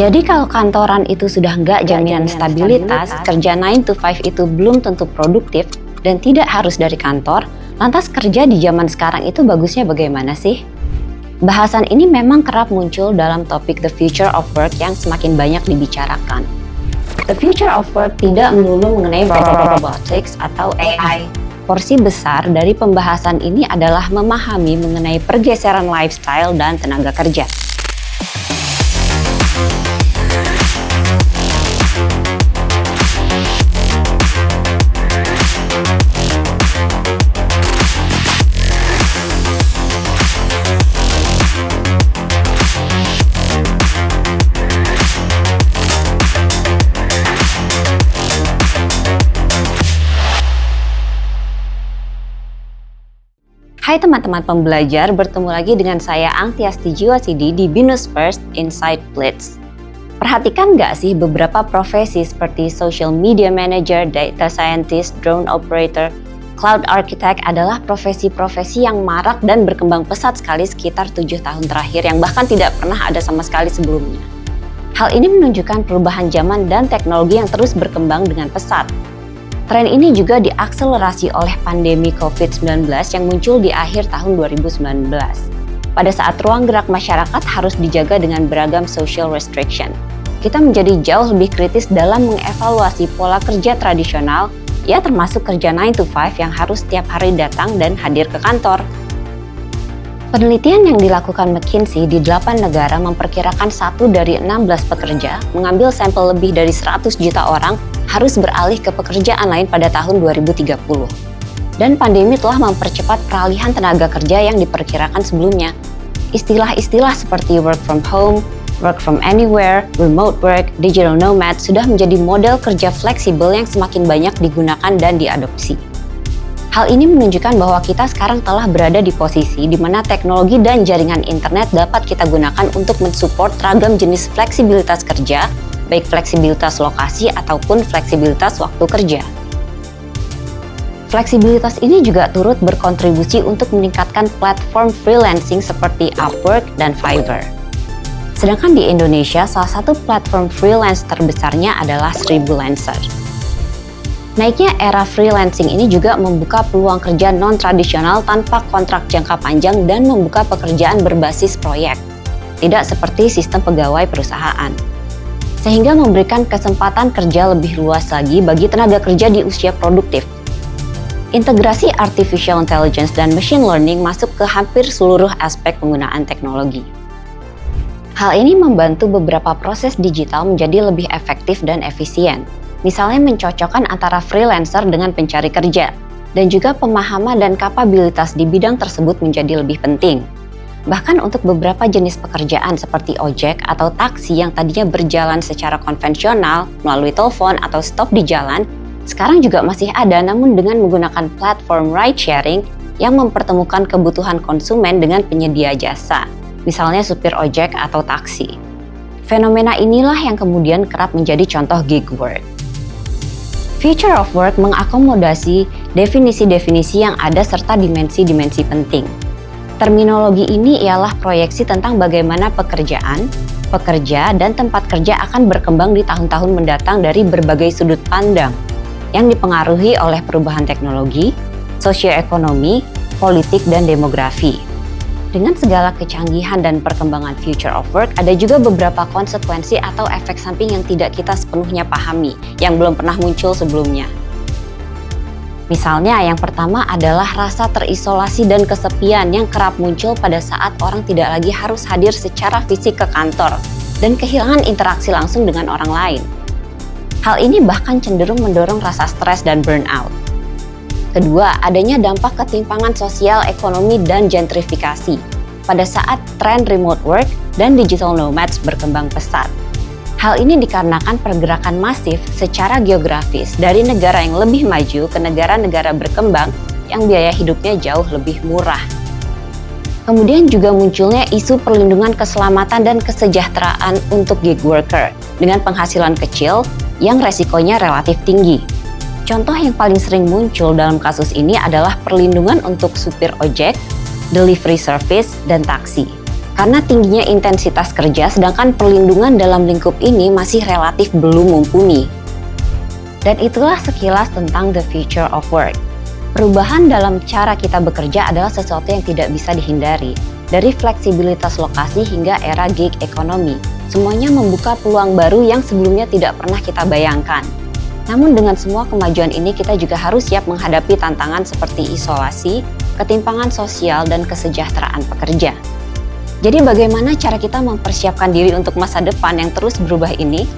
Jadi kalau kantoran itu sudah nggak jaminan stabilitas, kerja 9 to 5 itu belum tentu produktif dan tidak harus dari kantor, lantas kerja di zaman sekarang itu bagusnya bagaimana sih? Bahasan ini memang kerap muncul dalam topik The Future of Work yang semakin banyak dibicarakan. The Future of Work tidak melulu mengenai robotics atau AI. Porsi besar dari pembahasan ini adalah memahami mengenai pergeseran lifestyle dan tenaga kerja. Hai teman-teman pembelajar, bertemu lagi dengan saya Angtiasti Jiwasidi di Binus First Insight Blitz. Perhatikan nggak sih beberapa profesi seperti social media manager, data scientist, drone operator, cloud architect adalah profesi-profesi yang marak dan berkembang pesat sekali sekitar 7 tahun terakhir yang bahkan tidak pernah ada sama sekali sebelumnya. Hal ini menunjukkan perubahan zaman dan teknologi yang terus berkembang dengan pesat. Tren ini juga diakselerasi oleh pandemi COVID-19 yang muncul di akhir tahun 2019. Pada saat ruang gerak masyarakat harus dijaga dengan beragam social restriction, kita menjadi jauh lebih kritis dalam mengevaluasi pola kerja tradisional, ya termasuk kerja 9 to 5 yang harus setiap hari datang dan hadir ke kantor. Penelitian yang dilakukan McKinsey di 8 negara memperkirakan 1 dari 16 pekerja mengambil sampel lebih dari 100 juta orang harus beralih ke pekerjaan lain pada tahun 2030. Dan pandemi telah mempercepat peralihan tenaga kerja yang diperkirakan sebelumnya. Istilah-istilah seperti work from home, work from anywhere, remote work, digital nomad sudah menjadi model kerja fleksibel yang semakin banyak digunakan dan diadopsi. Hal ini menunjukkan bahwa kita sekarang telah berada di posisi di mana teknologi dan jaringan internet dapat kita gunakan untuk mensupport ragam jenis fleksibilitas kerja, baik fleksibilitas lokasi ataupun fleksibilitas waktu kerja. Fleksibilitas ini juga turut berkontribusi untuk meningkatkan platform freelancing seperti Upwork dan Fiverr. Sedangkan di Indonesia, salah satu platform freelance terbesarnya adalah Sribulancer. Naiknya era freelancing ini juga membuka peluang kerja non-tradisional tanpa kontrak jangka panjang dan membuka pekerjaan berbasis proyek, tidak seperti sistem pegawai perusahaan, sehingga memberikan kesempatan kerja lebih luas lagi bagi tenaga kerja di usia produktif. Integrasi artificial intelligence dan machine learning masuk ke hampir seluruh aspek penggunaan teknologi. Hal ini membantu beberapa proses digital menjadi lebih efektif dan efisien. Misalnya mencocokkan antara freelancer dengan pencari kerja, dan juga pemahaman dan kapabilitas di bidang tersebut menjadi lebih penting. Bahkan untuk beberapa jenis pekerjaan seperti ojek atau taksi yang tadinya berjalan secara konvensional melalui telepon atau stop di jalan, sekarang juga masih ada namun dengan menggunakan platform ride sharing yang mempertemukan kebutuhan konsumen dengan penyedia jasa, misalnya supir ojek atau taksi. Fenomena inilah yang kemudian kerap menjadi contoh gig work. Future of Work mengakomodasi definisi-definisi yang ada serta dimensi-dimensi penting. Terminologi ini ialah proyeksi tentang bagaimana pekerjaan, pekerja, dan tempat kerja akan berkembang di tahun-tahun mendatang dari berbagai sudut pandang yang dipengaruhi oleh perubahan teknologi, sosioekonomi, politik, dan demografi. Dengan segala kecanggihan dan perkembangan future of work, ada juga beberapa konsekuensi atau efek samping yang tidak kita sepenuhnya pahami, yang belum pernah muncul sebelumnya. Misalnya, yang pertama adalah rasa terisolasi dan kesepian yang kerap muncul pada saat orang tidak lagi harus hadir secara fisik ke kantor dan kehilangan interaksi langsung dengan orang lain. Hal ini bahkan cenderung mendorong rasa stres dan burnout. Kedua, adanya dampak ketimpangan sosial, ekonomi, dan gentrifikasi pada saat tren remote work dan digital nomads berkembang pesat. Hal ini dikarenakan pergerakan masif secara geografis dari negara yang lebih maju ke negara-negara berkembang yang biaya hidupnya jauh lebih murah. Kemudian juga munculnya isu perlindungan keselamatan dan kesejahteraan untuk gig worker dengan penghasilan kecil yang resikonya relatif tinggi. Contoh yang paling sering muncul dalam kasus ini adalah perlindungan untuk supir ojek, delivery service, dan taksi. Karena tingginya intensitas kerja, sedangkan perlindungan dalam lingkup ini masih relatif belum mumpuni. Dan itulah sekilas tentang the future of work. Perubahan dalam cara kita bekerja adalah sesuatu yang tidak bisa dihindari. Dari fleksibilitas lokasi hingga era gig ekonomi, semuanya membuka peluang baru yang sebelumnya tidak pernah kita bayangkan. Namun dengan semua kemajuan ini kita juga harus siap menghadapi tantangan seperti isolasi, ketimpangan sosial, dan kesejahteraan pekerja. Jadi bagaimana cara kita mempersiapkan diri untuk masa depan yang terus berubah ini?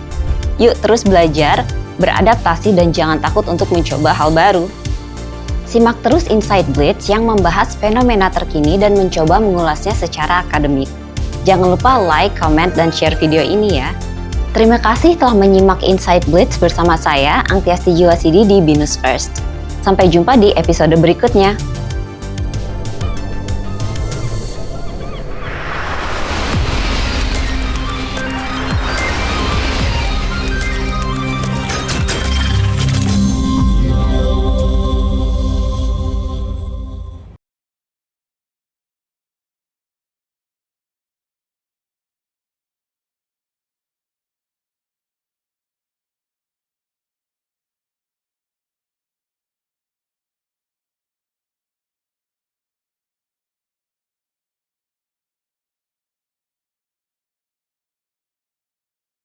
Yuk terus belajar, beradaptasi, dan jangan takut untuk mencoba hal baru. Simak terus Insight Blitz yang membahas fenomena terkini dan mencoba mengulasnya secara akademik. Jangan lupa like, comment, dan share video ini ya. Terima kasih telah menyimak Insight Blitz bersama saya, Angtiasti Jiwasidi di Binus First. Sampai jumpa di episode berikutnya.